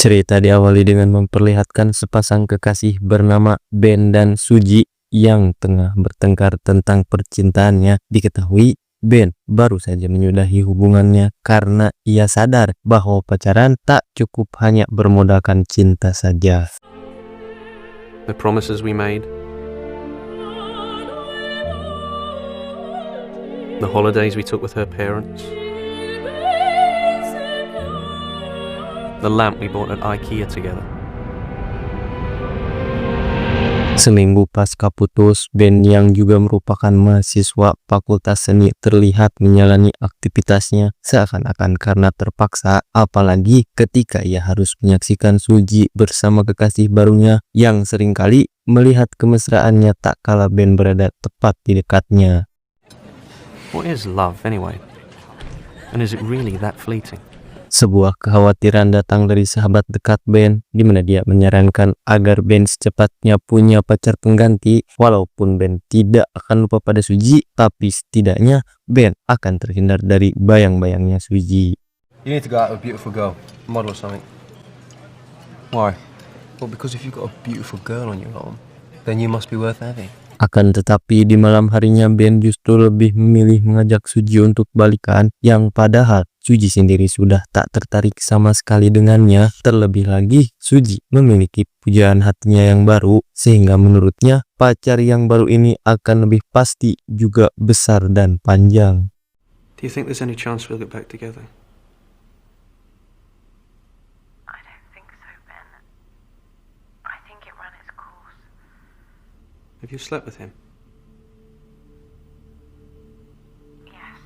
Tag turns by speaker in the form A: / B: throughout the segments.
A: Cerita diawali dengan memperlihatkan sepasang kekasih bernama Ben dan Suji yang tengah bertengkar tentang percintaannya. Diketahui Ben baru saja menyudahi hubungannya karena ia sadar bahwa pacaran tak cukup hanya bermodalkan cinta saja.
B: The promises we made, the holidays we took with her parents, the lamp we bought at IKEA together.
A: Seminggu pasca putus, Ben yang juga merupakan mahasiswa Fakultas Seni terlihat menjalani aktivitasnya seakan-akan karena terpaksa, apalagi ketika ia harus menyaksikan Suji bersama kekasih barunya yang seringkali melihat kemesraannya tak kala Ben berada tepat di dekatnya.
B: What is love anyway? And is it really that fleeting?
A: Sebuah kekhawatiran datang dari sahabat dekat Ben, di mana dia menyarankan agar Ben secepatnya punya pacar pengganti. Walaupun Ben tidak akan lupa pada Suji, tapi setidaknya Ben akan terhindar dari bayang-bayangnya Suji.
C: You need to go out with a beautiful girl, model or something.
B: Why?
C: Well, because if you've got a beautiful girl on your arm, then you must be worth having.
A: Akan tetapi di malam harinya Ben justru lebih memilih mengajak Suji untuk balikan, yang padahal Suji sendiri sudah tak tertarik sama sekali dengannya. Terlebih lagi Suji memiliki pujaan hatinya yang baru, sehingga menurutnya pacar yang baru ini akan lebih pasti juga besar dan panjang.
B: Do you think there's any chance we'll get back together?
D: I don't think so, Ben. I think it ran its course.
B: Have you slept with him?
D: Yes.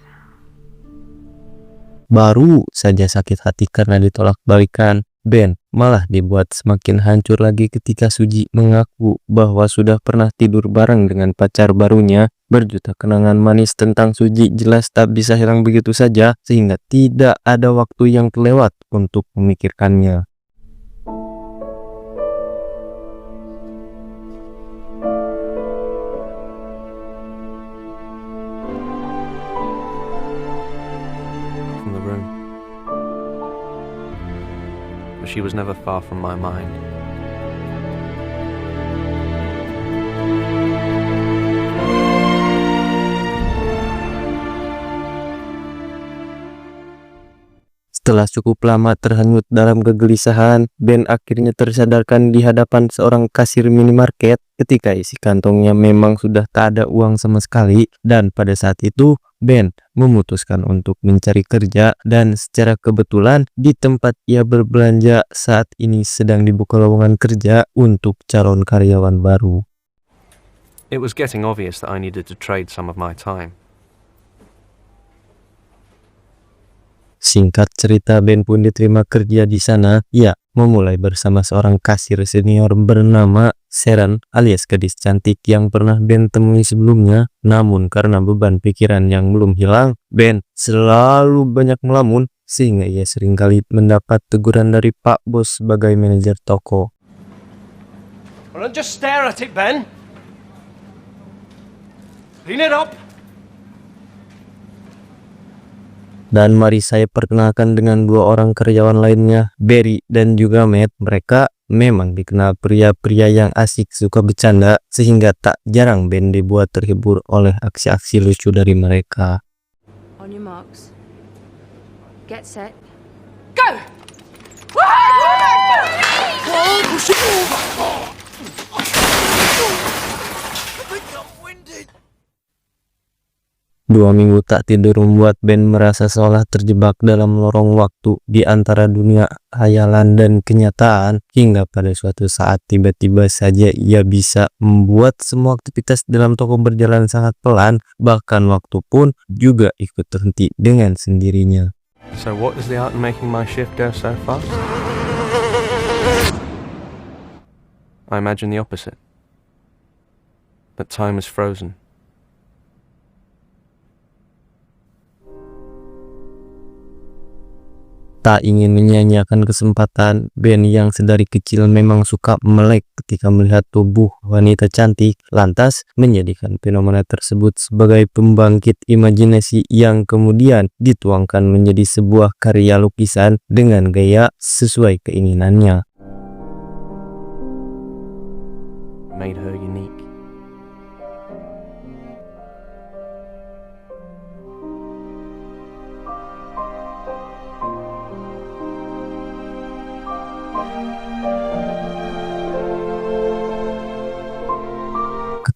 A: Baru saja sakit hati karena ditolak balikan, Ben malah dibuat semakin hancur lagi ketika Suji mengaku bahwa sudah pernah tidur bareng dengan pacar barunya. Berjuta kenangan manis tentang Suji jelas tak bisa hilang begitu saja, sehingga tidak ada waktu yang terlewat untuk memikirkannya.
B: From the room. But she was never far from my mind.
A: Setelah cukup lama terhanyut dalam kegelisahan, Ben akhirnya tersadarkan di hadapan seorang kasir minimarket ketika isi kantongnya memang sudah tak ada uang sama sekali. Dan pada saat itu Ben memutuskan untuk mencari kerja, dan secara kebetulan di tempat ia berbelanja saat ini sedang dibuka lowongan kerja untuk calon karyawan baru.
B: It was getting obvious that I needed to trade some of my time.
A: Singkat cerita, Ben pun diterima kerja di sana. Ia memulai bersama seorang kasir senior bernama Sharon alias gadis cantik yang pernah Ben temui sebelumnya. Namun karena beban pikiran yang belum hilang, Ben selalu banyak melamun, sehingga ia seringkali mendapat teguran dari Pak Bos sebagai manajer toko.
C: Well, don't just stare at it, Ben. Clean it up.
A: Dan mari saya perkenalkan dengan dua orang karyawan lainnya, Barry dan juga Matt. Mereka memang dikenal pria-pria yang asik suka bercanda, sehingga tak jarang Ben dibuat terhibur oleh aksi-aksi lucu dari mereka.
E: On your marks. Get set.
D: Go!
A: Dua minggu tak tidur membuat Ben merasa seolah terjebak dalam lorong waktu di antara dunia hayalan dan kenyataan, hingga pada suatu saat tiba-tiba saja ia bisa membuat semua aktivitas dalam toko berjalan sangat pelan, bahkan waktu pun juga ikut terhenti dengan sendirinya.
B: So what is the art in making my shift go so fast? I imagine the opposite. That time is frozen.
A: Tak ingin menyia-nyiakan kesempatan, Ben yang sedari kecil memang suka melek ketika melihat tubuh wanita cantik, lantas menjadikan fenomena tersebut sebagai pembangkit imajinasi yang kemudian dituangkan menjadi sebuah karya lukisan dengan gaya sesuai keinginannya.
B: Made her unique.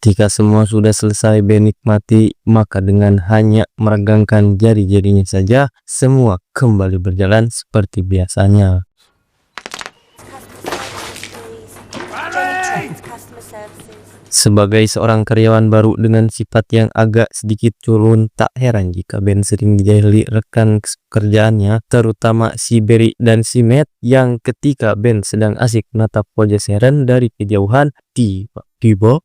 A: Ketika semua sudah selesai Ben nikmati, maka dengan hanya meregangkan jari-jarinya saja, semua kembali berjalan seperti biasanya. Sebagai seorang karyawan baru dengan sifat yang agak sedikit culun, tak heran jika Ben sering dijahili rekan kerjaannya, terutama si Barry dan si Matt, yang ketika Ben sedang asik menatap wajah Sharon dari kejauhan, tiba-tiba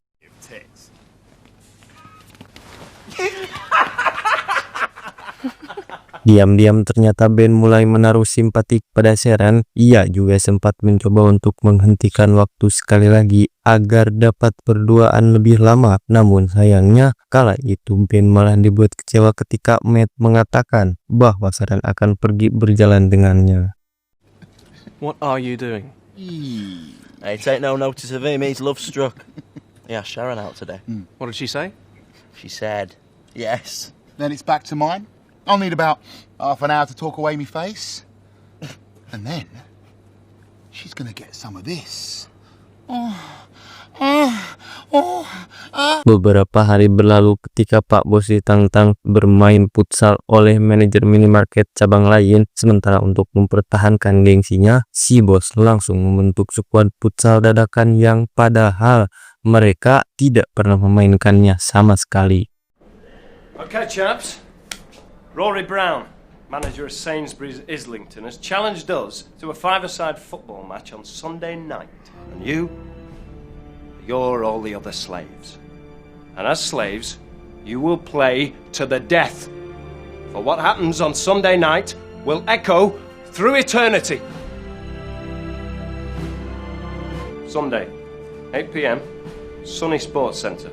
A: diam-diam ternyata Ben mulai menaruh simpati pada Sharon. Ia juga sempat mencoba untuk menghentikan waktu sekali lagi agar dapat berduaan lebih lama. Namun sayangnya kala itu Ben malah dibuat kecewa ketika Matt mengatakan bahwa Sharon akan pergi berjalan dengannya.
B: What are you doing?
F: Hey, take no notice of him, he's love struck. Yeah, Sharon out today.
B: What did she say?
F: She said, yes.
G: Then it's back to mine. I'll need about half an hour to talk away me face. And then she's gonna get some of this.
A: Beberapa hari berlalu ketika Pak Bos ditantang bermain futsal oleh manajer minimarket cabang lain. Sementara untuk mempertahankan gengsinya, si bos langsung membentuk skuad futsal dadakan yang padahal mereka tidak pernah memainkannya sama sekali.
H: Okay, chaps. Rory Brown, manager of Sainsbury's Islington, has challenged us to a five-a-side football match on Sunday night. And you're all the other slaves. And as slaves, you will play to the death. For what happens on Sunday night will echo through eternity. Sunday, 8 p.m, Sunny Sports Centre.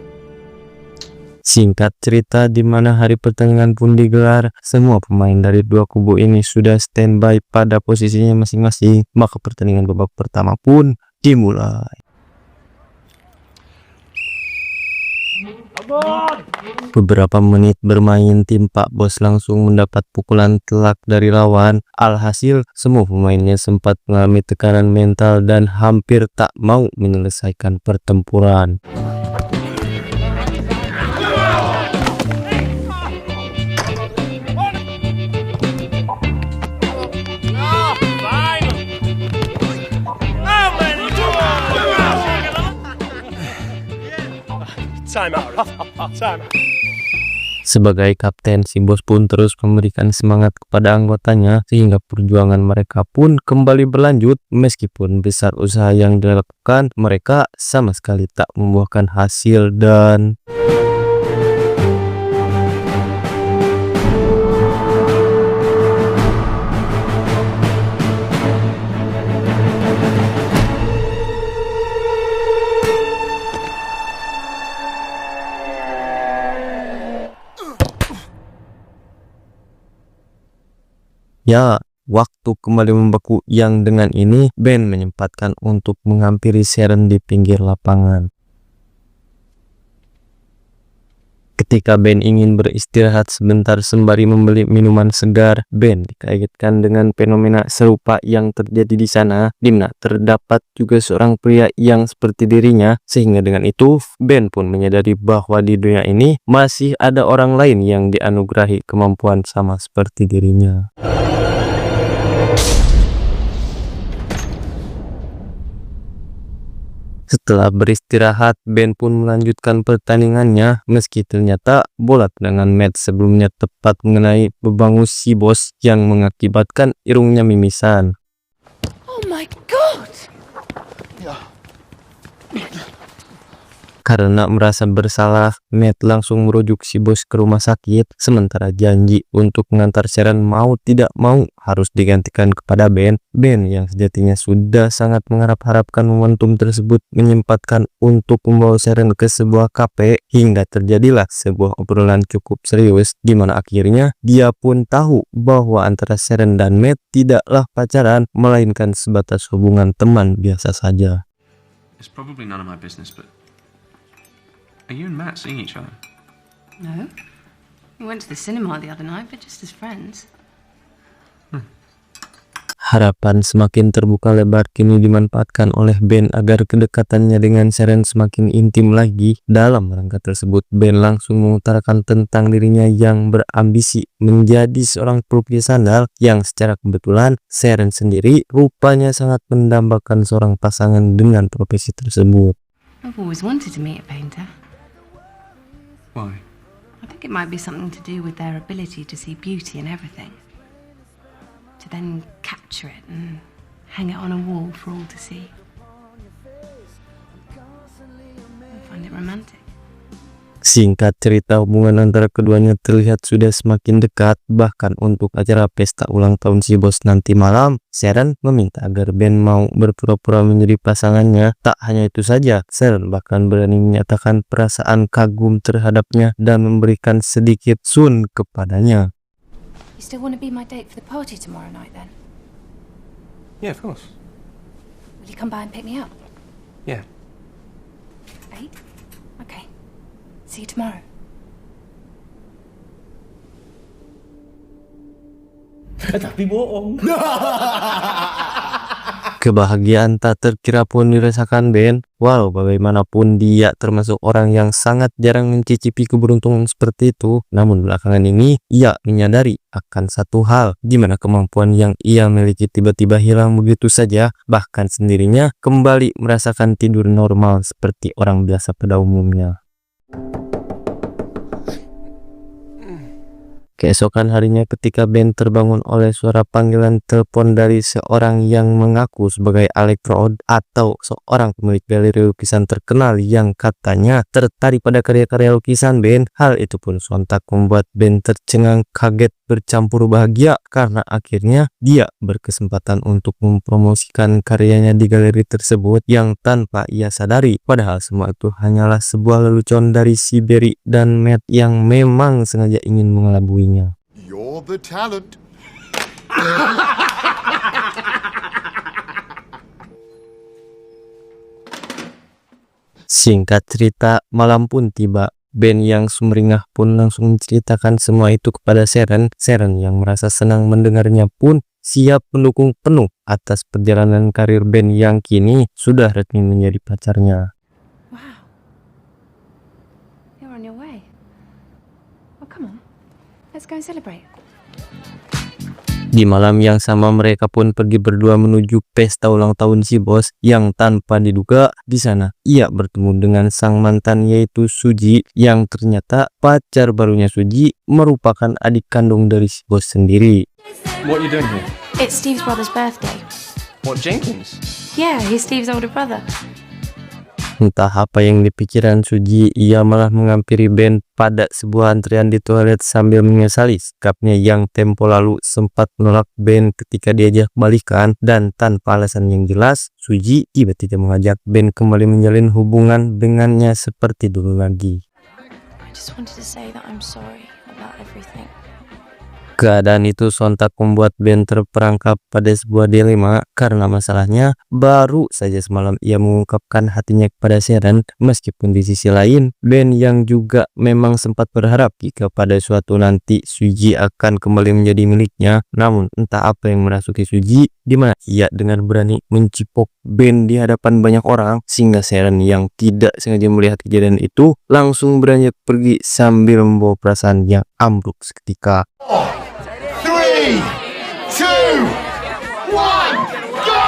A: Singkat cerita, di mana hari pertandingan pun digelar, semua pemain dari dua kubu ini sudah standby pada posisinya masing-masing, maka pertandingan babak pertama pun dimulai. Beberapa menit bermain, tim Pak Bos langsung mendapat pukulan telak dari lawan. Alhasil, semua pemainnya sempat mengalami tekanan mental dan hampir tak mau menyelesaikan pertempuran.
H: Time out. Time out.
A: Sebagai kapten, si bos pun terus memberikan semangat kepada anggotanya sehingga perjuangan mereka pun kembali berlanjut. Meskipun besar usaha yang dilakukan, mereka sama sekali tak membuahkan hasil dan ya, waktu kembali membeku yang dengan ini Ben menyempatkan untuk menghampiri Sharon di pinggir lapangan. Ketika Ben ingin beristirahat sebentar sembari membeli minuman segar, Ben dikagetkan dengan fenomena serupa yang terjadi di sana, di mana terdapat juga seorang pria yang seperti dirinya, sehingga dengan itu Ben pun menyadari bahwa di dunia ini masih ada orang lain yang dianugerahi kemampuan sama seperti dirinya. Setelah beristirahat, Ben pun melanjutkan pertandingannya meski ternyata bola tendangan Matt sebelumnya tepat mengenai bebangus si bos yang mengakibatkan irungnya mimisan.
E: Oh my god!
A: Karena merasa bersalah, Matt langsung merujuk si bos ke rumah sakit, sementara janji untuk mengantar Sharon mau tidak mau harus digantikan kepada Ben. Ben yang sejatinya sudah sangat mengharap-harapkan momentum tersebut menyempatkan untuk membawa Sharon ke sebuah kafe, hingga terjadilah sebuah obrolan cukup serius di mana akhirnya dia pun tahu bahwa antara Sharon dan Matt tidaklah pacaran, melainkan sebatas hubungan teman biasa saja.
B: It's probably none of my business, but are you and Matt seeing each other?
E: No. We went to the cinema the other night, but just as friends.
A: Harapan semakin terbuka lebar kini dimanfaatkan oleh Ben agar kedekatannya dengan Sharon semakin intim lagi. Dalam rangka tersebut, Ben langsung mengutarakan tentang dirinya yang berambisi menjadi seorang pelukis sandal, yang secara kebetulan Sharon sendiri rupanya sangat mendambakan seorang pasangan dengan profesi tersebut.
E: I've always wanted to meet a painter.
B: Why?
E: I think it might be something to do with their ability to see beauty in everything. To then capture it and hang it on a wall for all to see. I find it romantic.
A: Singkat cerita, hubungan antara keduanya terlihat sudah semakin dekat. Bahkan untuk acara pesta ulang tahun si bos nanti malam, Sharon meminta agar Ben mau berpura-pura menjadi pasangannya. Tak hanya itu saja, Sharon bahkan berani menyatakan perasaan kagum terhadapnya dan memberikan sedikit sun kepadanya.
E: You still want to be my date for the party tomorrow night then?
B: Yeah, of course.
E: Will you come by and pick me up?
B: Yeah.
E: 8? Okay. See you tomorrow.
F: Tapi bohong.
A: Kebahagiaan tak terkira pun dirasakan Ben. Walau bagaimanapun dia termasuk orang yang sangat jarang mencicipi keberuntungan seperti itu, namun belakangan ini ia menyadari akan satu hal, di mana kemampuan yang ia miliki tiba-tiba hilang begitu saja, bahkan sendirinya kembali merasakan tidur normal seperti orang biasa pada umumnya. Keesokan harinya ketika Ben terbangun oleh suara panggilan telepon dari seorang yang mengaku sebagai Alex Road atau seorang pemilik galeri lukisan terkenal yang katanya tertarik pada karya-karya lukisan Ben. Hal itu pun sontak membuat Ben tercengang, kaget bercampur bahagia karena akhirnya dia berkesempatan untuk mempromosikan karyanya di galeri tersebut yang tanpa ia sadari. Padahal semua itu hanyalah sebuah lelucon dari si Barry dan Matt yang memang sengaja ingin mengelabuinya.
G: You're the talent.
A: Singkat cerita, malam pun tiba. Ben yang sumringah pun langsung menceritakan semua itu kepada Sharon. Sharon yang merasa senang mendengarnya pun siap mendukung penuh atas perjalanan karir Ben yang kini sudah resmi menjadi pacarnya.
E: Wow. You're on your way. Well, come on. Let's go and celebrate.
A: Di malam yang sama mereka pun pergi berdua menuju pesta ulang tahun si bos yang tanpa diduga di sana ia bertemu dengan sang mantan yaitu Suji, yang ternyata pacar barunya Suji merupakan adik kandung dari si bos sendiri.
B: What are you doing here?
E: It's Steve's brother's birthday.
B: What, Jenkins?
E: Yeah, he's Steve's older brother.
A: Entah apa yang dipikiran Suji, ia malah menghampiri Ben pada sebuah antrian di toilet sambil menyesali sikapnya yang tempo lalu sempat menolak Ben ketika diajak balikan, dan tanpa alasan yang jelas, Suji tiba-tiba mengajak Ben kembali menjalin hubungan dengannya seperti dulu lagi.
E: I just wanted to say that I'm sorry about everything.
A: Keadaan itu sontak membuat Ben terperangkap pada sebuah dilema karena masalahnya baru saja semalam ia mengungkapkan hatinya kepada Sharon. Meskipun di sisi lain Ben yang juga memang sempat berharap jika pada suatu nanti Suji akan kembali menjadi miliknya, namun entah apa yang merasuki Suji di mana ia dengan berani mencipok Ben di hadapan banyak orang, sehingga Sharon yang tidak sengaja melihat kejadian itu langsung beranjak pergi sambil membawa perasaan yang ambruk seketika.
G: 3, 2, 1, go!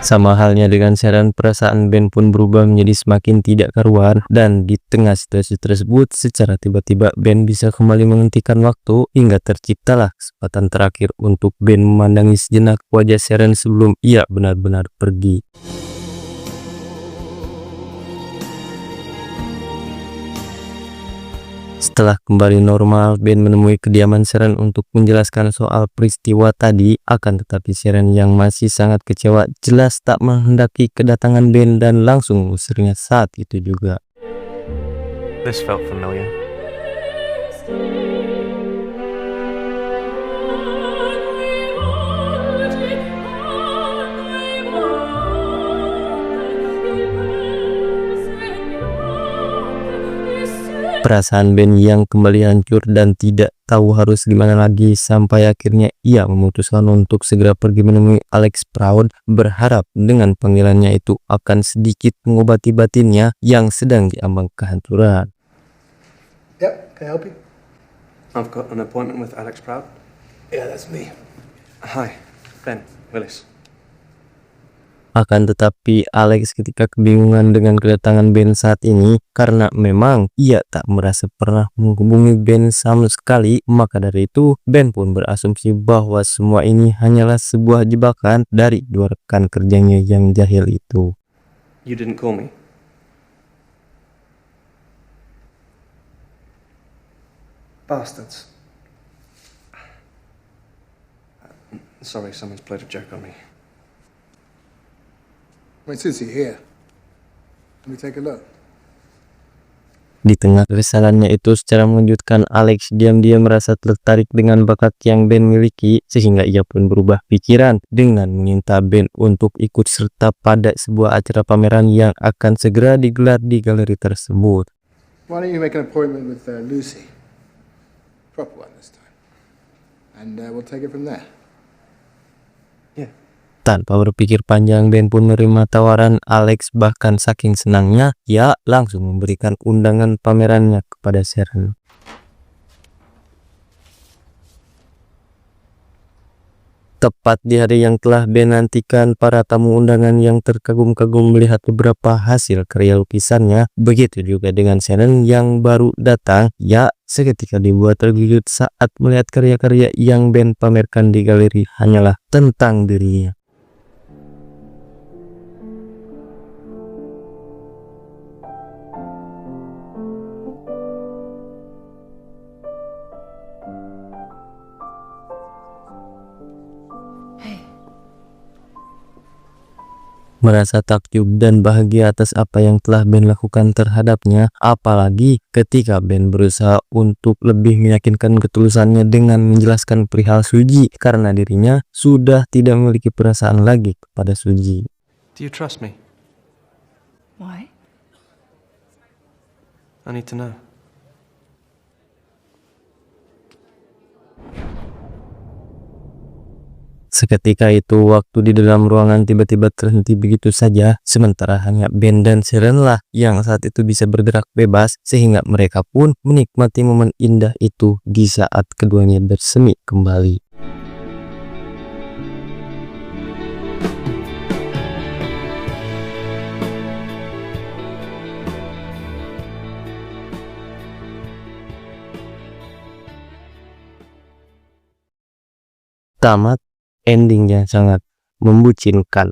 A: Sama halnya dengan Sharon, perasaan Ben pun berubah menjadi semakin tidak karuan, dan di tengah situasi tersebut secara tiba-tiba Ben bisa kembali menghentikan waktu hingga terciptalah kesempatan terakhir untuk Ben memandangi sejenak wajah Sharon sebelum ia benar-benar pergi. Setelah kembali normal, Ben menemui kediaman Sharon untuk menjelaskan soal peristiwa tadi. Akan tetapi Sharon yang masih sangat kecewa jelas tak menghendaki kedatangan Ben dan langsung mengusirnya saat itu juga.
B: This felt familiar.
A: Perasaan Ben yang kembali hancur dan tidak tahu harus gimana lagi sampai akhirnya ia memutuskan untuk segera pergi menemui Alex Proud, berharap dengan panggilannya itu akan sedikit mengobati batinnya yang sedang diambang kehancuran.
C: Yep, can I help you?
B: I've got an appointment with Alex Proud.
C: Yeah, that's me.
B: Hi, Ben Willis.
A: Akan tetapi Alex ketika kebingungan dengan kedatangan Ben saat ini karena memang ia tak merasa pernah menghubungi Ben sama sekali, maka dari itu Ben pun berasumsi bahwa semua ini hanyalah sebuah jebakan dari dua rekan kerjanya yang jahil itu.
B: You didn't call me. Bastards. Sorry, someone's played a joke on me.
C: I mean, since you're here, let me take a look.
A: Di tengah kekesalannya itu secara mengejutkan, Alex diam-diam merasa tertarik dengan bakat yang Ben miliki sehingga ia pun berubah pikiran dengan meminta Ben untuk ikut serta pada sebuah acara pameran yang akan segera digelar di galeri tersebut.
C: Why don't you make an appointment with Lucy? Proper one this time. And we'll take it from there.
B: Yeah.
A: Tanpa berpikir panjang, Ben pun menerima tawaran Alex, bahkan saking senangnya ia langsung memberikan undangan pamerannya kepada Sharon. Tepat di hari yang telah Ben nantikan, para tamu undangan yang terkagum-kagum melihat beberapa hasil karya lukisannya. Begitu juga dengan Sharon yang baru datang, ia seketika dibuat terkejut saat melihat karya-karya yang Ben pamerkan di galeri hanyalah tentang dirinya. Merasa takjub dan bahagia atas apa yang telah Ben lakukan terhadapnya, apalagi ketika Ben berusaha untuk lebih meyakinkan ketulusannya dengan menjelaskan perihal Suji karena dirinya sudah tidak memiliki perasaan lagi kepada Suji.
B: Do you trust me?
E: Why?
B: I need to know.
A: Seketika itu waktu di dalam ruangan tiba-tiba terhenti begitu saja, sementara hanya Ben dan Sharon lah yang saat itu bisa bergerak bebas, sehingga mereka pun menikmati momen indah itu di saat keduanya bersemi kembali. Tamat ending yang sangat membucinkan.